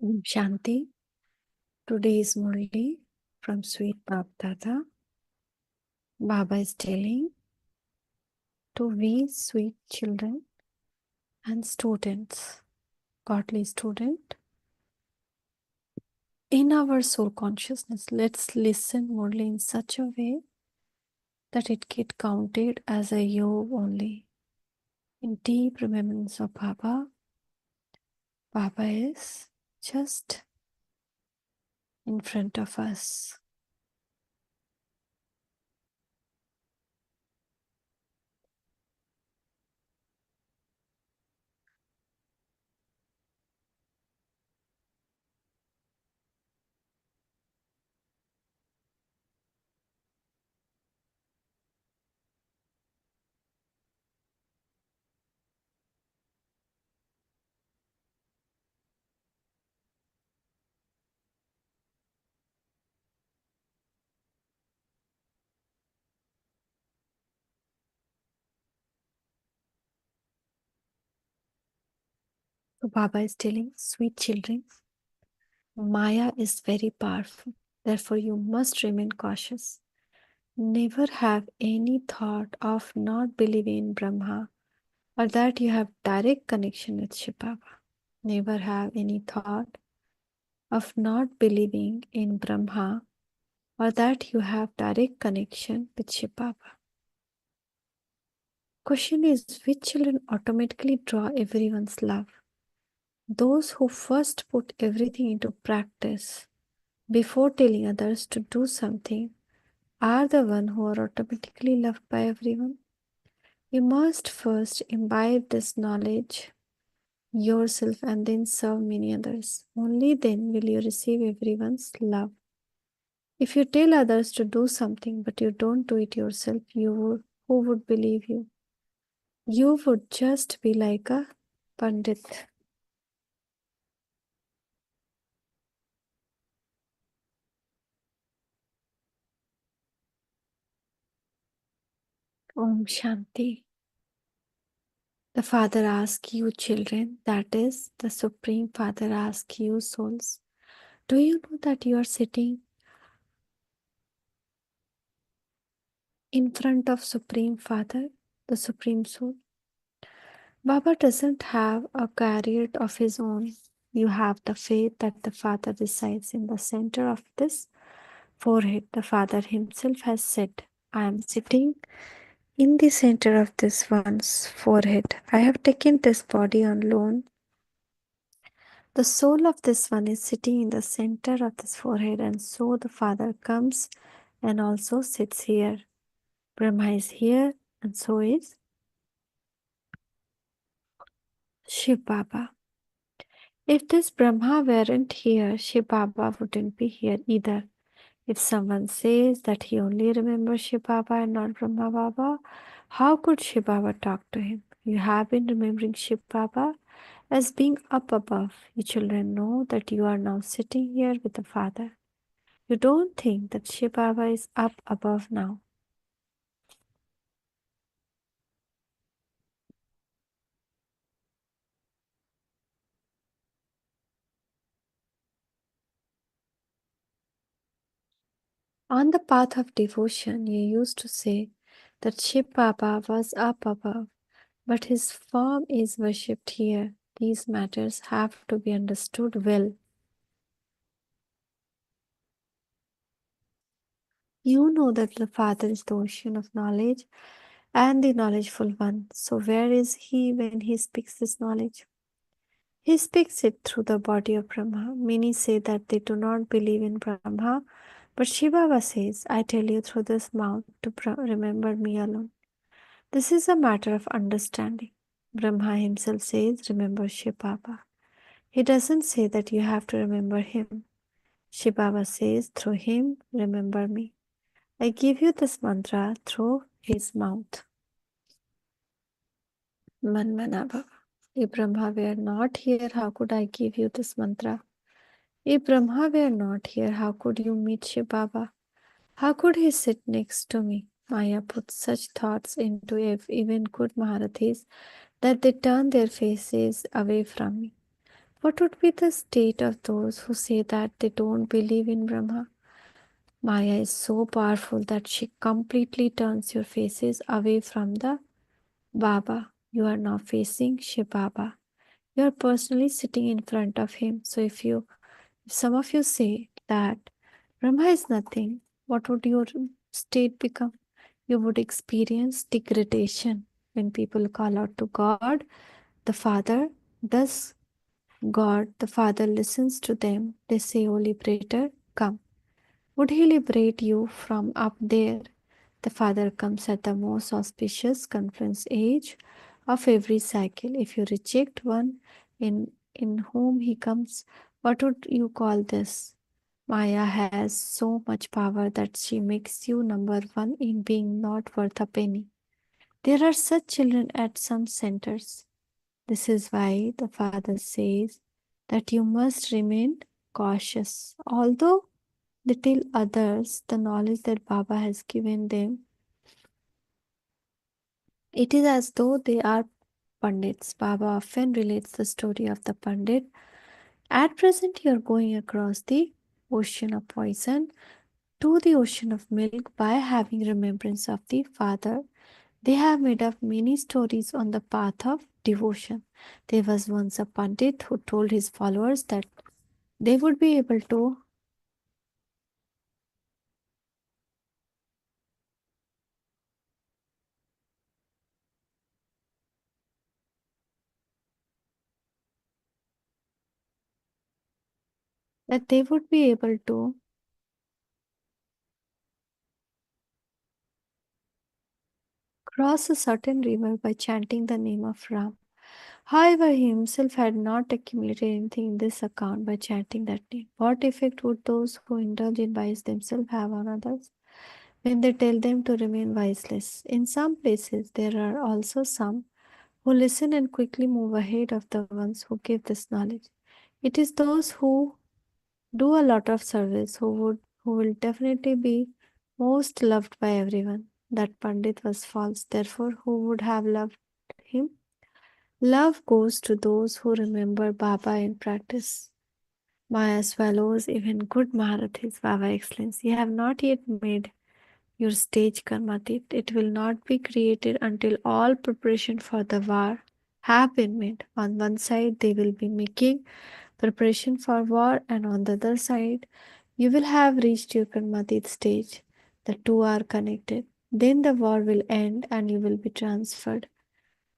Shanti. Today is Murli from Sweet Bab Dada. Baba is telling to we sweet children and students, godly student, in our soul consciousness, let's listen Murli in such a way that it get counted as a yo only. In deep remembrance of Baba, Baba is just in front of us. So Baba is telling, sweet children, Maya is very powerful. Therefore, you must remain cautious. Never have any thought of not believing in Brahma or that you have direct connection with Shiv Baba. Never have any thought of not believing in Brahma or that you have direct connection with Shiv Baba. Question is, which children automatically draw everyone's love? Those who first put everything into practice before telling others to do something are the one who are automatically loved by everyone. You must first imbibe this knowledge yourself and then serve many others. Only then will you receive everyone's love. If you tell others to do something but you don't do it yourself, who would believe you? You would just be like a pandit. Om Shanti. The Father asks you, children, that is, the Supreme Father asks you, souls, do you know that you are sitting in front of Supreme Father, the Supreme Soul? Baba doesn't have a career of his own. You have the faith that the Father resides in the center of this forehead. The Father himself has said, I am sitting in the center of this one's forehead. I have taken this body on loan. The soul of this one is sitting in the center of this forehead, and so the Father comes and also sits here. Brahma is here, and so is Shiv Baba. If this Brahma weren't here, Shiv Baba wouldn't be here either. If someone says that he only remembers Shiv Baba and not Brahma Baba, how could Shiv Baba talk to him? You have been remembering Shiv Baba as being up above. You children know that you are now sitting here with the Father. You don't think that Shiv Baba is up above now. On the path of devotion, you used to say that Shiv Baba was up above, but his form is worshipped here. These matters have to be understood well. You know that the Father is the ocean of knowledge and the knowledgeful one. So, where is he when he speaks this knowledge? He speaks it through the body of Brahma. Many say that they do not believe in Brahma, but Shiva says, I tell you through this mouth to remember me alone. This is a matter of understanding. Brahma himself says, remember Shiva. He doesn't say that you have to remember him. Shiva says, through him, remember me. I give you this mantra through his mouth. Manmanabha. If Brahma were not here, how could I give you this mantra? If Brahma were not here, how could you meet Shiv Baba? How could he sit next to me? Maya put such thoughts into even good Maharathis that they turned their faces away from me. What would be the state of those who say that they don't believe in Brahma? Maya is so powerful that she completely turns your faces away from the Baba. You are now facing Shiv Baba. You are personally sitting in front of him. So if some of you say that Brahma is nothing, what would your state become? You would experience degradation. When people call out to God, the Father, does God, the Father, listens to them. They say, O liberator, come. Would he liberate you from up there? The Father comes at the most auspicious confluence age of every cycle. If you reject one in whom he comes, what would you call this? Maya has so much power that she makes you number one in being not worth a penny. There are such children at some centers. This is why the Father says that you must remain cautious. Although they tell others the knowledge that Baba has given them, it is as though they are Pandits. Baba often relates the story of the Pandit. At present, you are going across the ocean of poison to the ocean of milk by having remembrance of the Father. They have made up many stories on the path of devotion. There was once a Pandit who told his followers that they would be able to that they would be able to cross a certain river by chanting the name of Ram. However, he himself had not accumulated anything in this account by chanting that name. What effect would those who indulge in vice themselves have on others when they tell them to remain viceless? In some places, there are also some who listen and quickly move ahead of the ones who give this knowledge. It is those who do a lot of service who will definitely be most loved by everyone. That Pandit was false. Therefore, who would have loved him? Love goes to those who remember Baba in practice. Maya swallows even good Maharathis, Baba explains. You have not yet made your stage Karmatit. It will not be created until all preparation for the war have been made. On one side, they will be making preparation for war, and on the other side, you will have reached your Karmatit stage. The two are connected. Then the war will end and you will be transferred.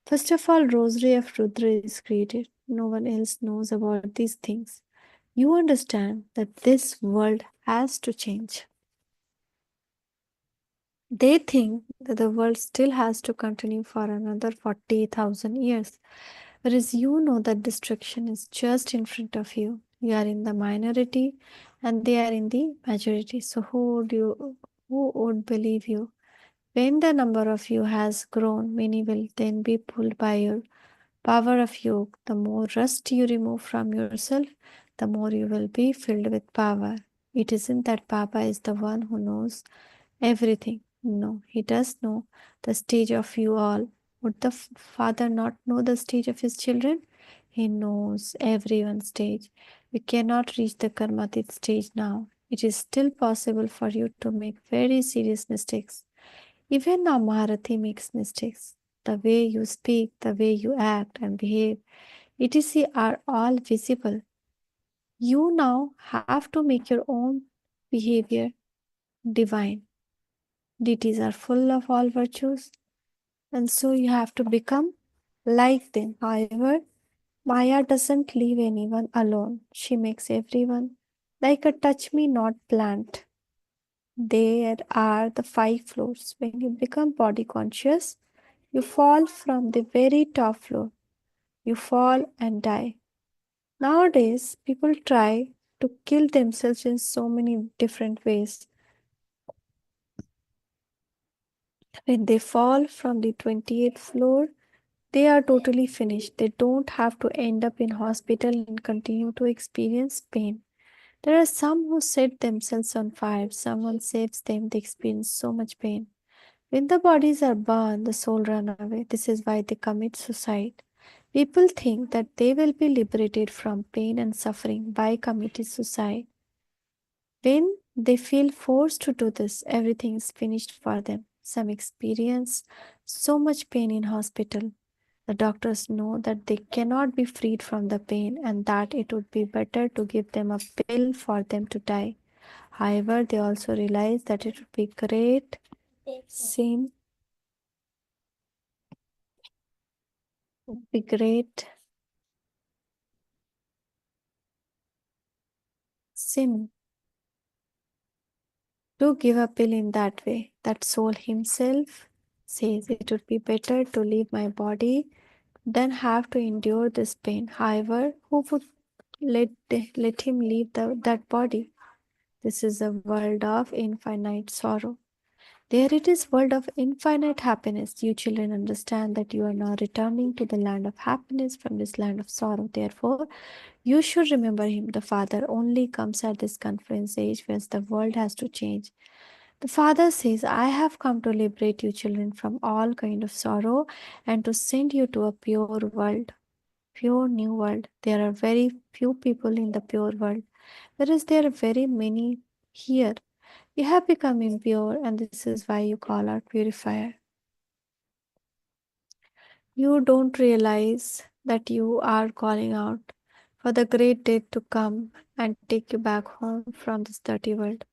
First of all, rosary of Rudra is created. No one else knows about these things. You understand that this world has to change. They think that the world still has to continue for another 40,000 years, whereas you know that destruction is just in front of you. You are in the minority and they are in the majority. So who would believe you? When the number of you has grown, many will then be pulled by your power of yoga. The more rust you remove from yourself, the more you will be filled with power. It isn't that Baba is the one who knows everything. No, he does know the stage of you all. Would the Father not know the stage of his children? He knows everyone's stage. We cannot reach the Karmatit stage now. It is still possible for you to make very serious mistakes. Even now, Maharathi makes mistakes. The way you speak, the way you act and behave, etc. are all visible. You now have to make your own behavior divine. Deities are full of all virtues, and so you have to become like them. However, Maya doesn't leave anyone alone. She makes everyone like a touch me not plant. There are the 5 floors. When you become body conscious, you fall from the very top floor. You fall and die. Nowadays, people try to kill themselves in so many different ways. When they fall from the 28th floor, they are totally finished. They don't have to end up in hospital and continue to experience pain. There are some who set themselves on fire. Someone saves them. They experience so much pain. When the bodies are burned, the soul run away. This is why they commit suicide. People think that they will be liberated from pain and suffering by committing suicide. When they feel forced to do this, everything is finished for them. Some experience so much pain in hospital. The doctors know that they cannot be freed from the pain and that it would be better to give them a pill for them to die. However, they also realize that it would be sin, would be great sin to give a pill in that way. That soul himself says it would be better to leave my body than have to endure this pain. However, who would let, let him leave that body? This is a world of infinite sorrow. There it is, world of infinite happiness. You children understand that you are now returning to the land of happiness from this land of sorrow. Therefore, you should remember him. The Father only comes at this conference age where the world has to change. The Father says, I have come to liberate you children from all kind of sorrow and to send you to a pure world, pure new world. There are very few people in the pure world, whereas there are very many here. You have become impure, and this is why you call out purifier. You don't realize that you are calling out for the great day to come and take you back home from this dirty world.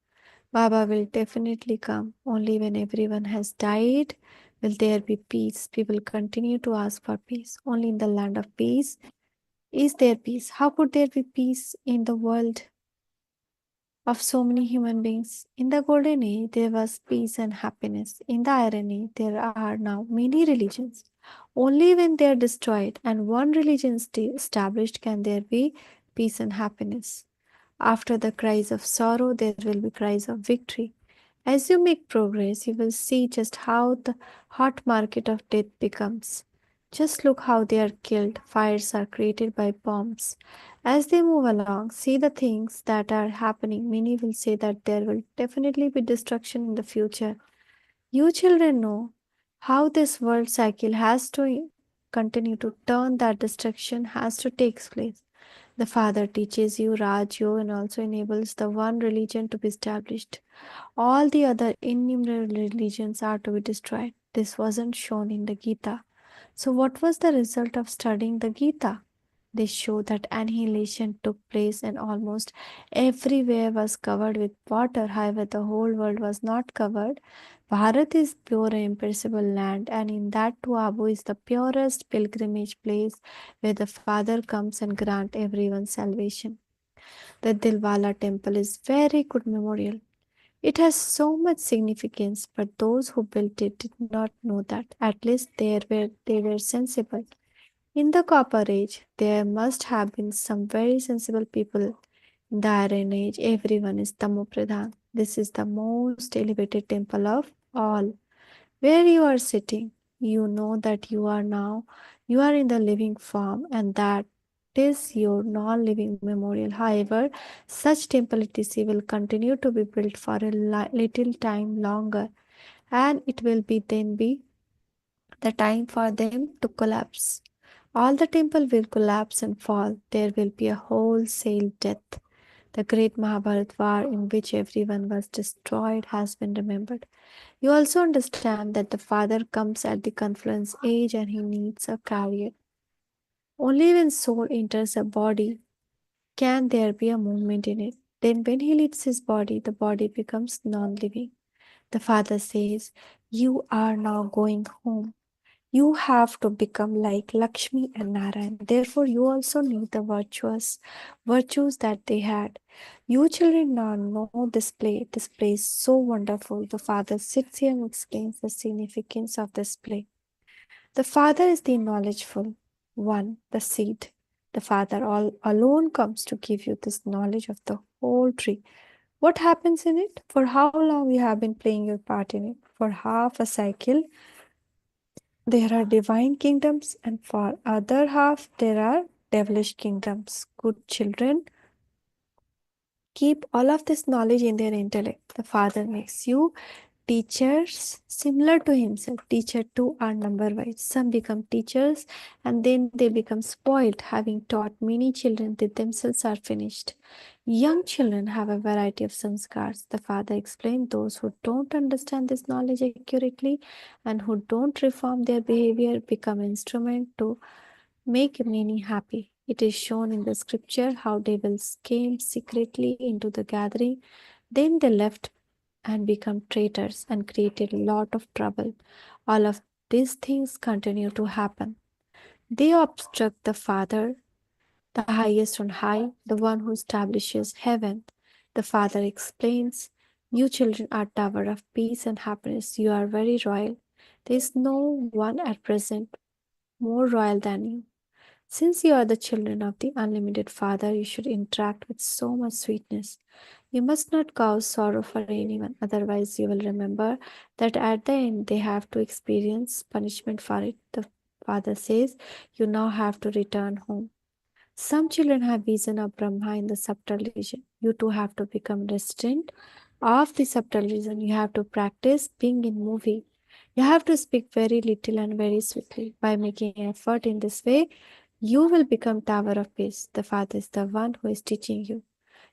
Baba will definitely come. Only when everyone has died will there be peace. People continue to ask for peace. Only in the land of peace is there peace. How could there be peace in the world of so many human beings? In the golden age, there was peace and happiness. In the iron age, there are now many religions. Only when they are destroyed and one religion established can there be peace and happiness. After the cries of sorrow, there will be cries of victory. As you make progress, you will see just how the hot market of death becomes. Just look how they are killed. Fires are created by bombs. As they move along, see the things that are happening. Many will say that there will definitely be destruction in the future. You children know how this world cycle has to continue to turn, that destruction has to take place. The Father teaches you Raj Yoga and also enables the one religion to be established. All the other innumerable religions are to be destroyed. This wasn't shown in the Gita. So, what was the result of studying the Gita? They show that annihilation took place and almost everywhere was covered with water. However, the whole world was not covered. Bharat is pure and imperishable land, and in that too, Abu is the purest pilgrimage place where the Father comes and grant everyone salvation. The Dilwala temple is very good memorial. It has so much significance, but those who built it did not know that. At least they were sensible. In the Copper Age, there must have been some very sensible people. In the Iron Age, everyone is Tamopradhan. This is the most elevated temple of all. Where you are sitting, you know that you are in the living form, and that is your non-living memorial. However, such temple etc. will continue to be built for a little time longer, and it will be the time for them to collapse. All the temple will collapse and fall. There will be a wholesale death. The great Mahabharat war in which everyone was destroyed has been remembered. You also understand that the Father comes at the confluence age and he needs a carrier. Only when soul enters a body can there be a movement in it. Then when he leaves his body, the body becomes non-living. The Father says, you are now going home. You have to become like Lakshmi and Narayan. Therefore, you also need the virtues that they had. You children now know this play. This play is so wonderful. The Father sits here and explains the significance of this play. The Father is the knowledgeful one, the seed. The Father all alone comes to give you this knowledge of the whole tree. What happens in it? For how long you have been playing your part in it? For half a cycle, there are divine kingdoms, and for other half there are devilish kingdoms. Good children keep all of this knowledge in their intellect. The Father makes you teachers similar to himself. Teacher too are number wise. Some become teachers and then they become spoiled, having taught many children they themselves are finished. Young children have a variety of sanskars. The father explained those who don't understand this knowledge accurately and who don't reform their behavior become instrument to make many happy. It is shown in the scripture how devils came secretly into the gathering. Then they left and become traitors and created a lot of trouble. All of these things continue to happen. They obstruct the Father, the highest on high, the one who establishes heaven. The Father explains, "You children are tower of peace and happiness. You are very royal. There is no one at present more royal than you. Since you are the children of the unlimited Father, you should interact with so much sweetness. You must not cause sorrow for anyone, otherwise, you will remember that at the end they have to experience punishment for it." The Father says, "You now have to return home." Some children have vision of Brahma in the subtle vision. You too have to become resident of the subtle vision. You have to practice being in movie. You have to speak very little and very sweetly. By making effort in this way, you will become Tower of Peace. The Father is the one who is teaching you.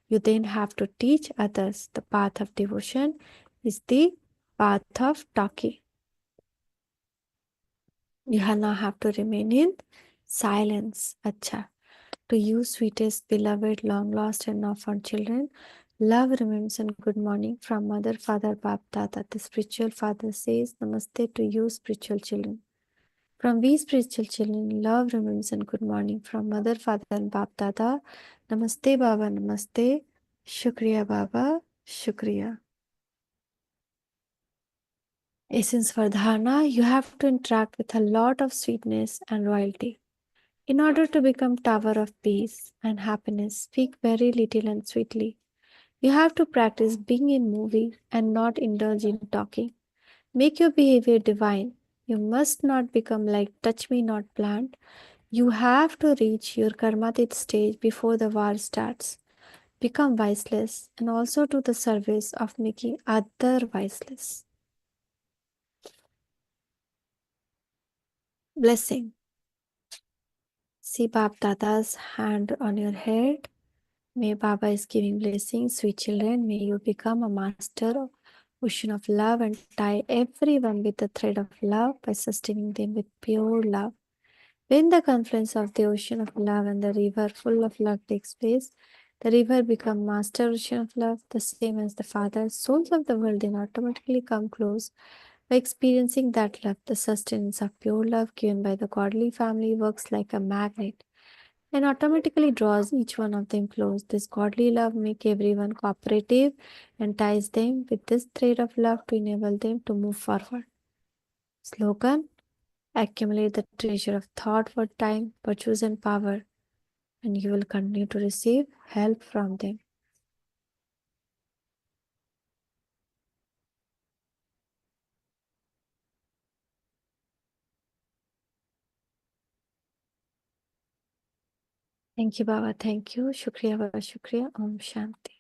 You then have to teach others. The path of devotion is the path of talking. You now have to remain in silence. Acha. To you, sweetest, beloved, long lost, and orphaned children, love, remains and good morning from Mother, Father, Bap, Tata. The spiritual father says, Namaste to you, spiritual children. From we spiritual children, love, remains and good morning from Mother, Father, and Bap, Tata. Namaste, Baba, Namaste. Shukriya, Baba, Shukriya. Essence for dharana, you have to interact with a lot of sweetness and royalty. In order to become tower of peace and happiness, speak very little and sweetly. You have to practice being in movie and not indulge in talking. Make your behavior divine. You must not become like touch me not plant. You have to reach your karmatit stage before the war starts. Become viceless and also to the service of making other viceless. Blessing. See Bab Dada's hand on your head. May Baba is giving blessings, sweet children. May you become a master ocean of love and tie everyone with the thread of love by sustaining them with pure love. When the confluence of the ocean of love and the river full of love takes place, the river becomes master ocean of love, the same as the Father. Souls of the world then automatically come close by experiencing that love. The sustenance of pure love given by the godly family works like a magnet and automatically draws each one of them close. This godly love makes everyone cooperative and ties them with this thread of love to enable them to move forward. Slogan: accumulate the treasure of thought, word, time, virtues, and power, and you will continue to receive help from them. Thank you, Baba. Thank you. Shukriya, Baba. Shukriya. Om Shanti.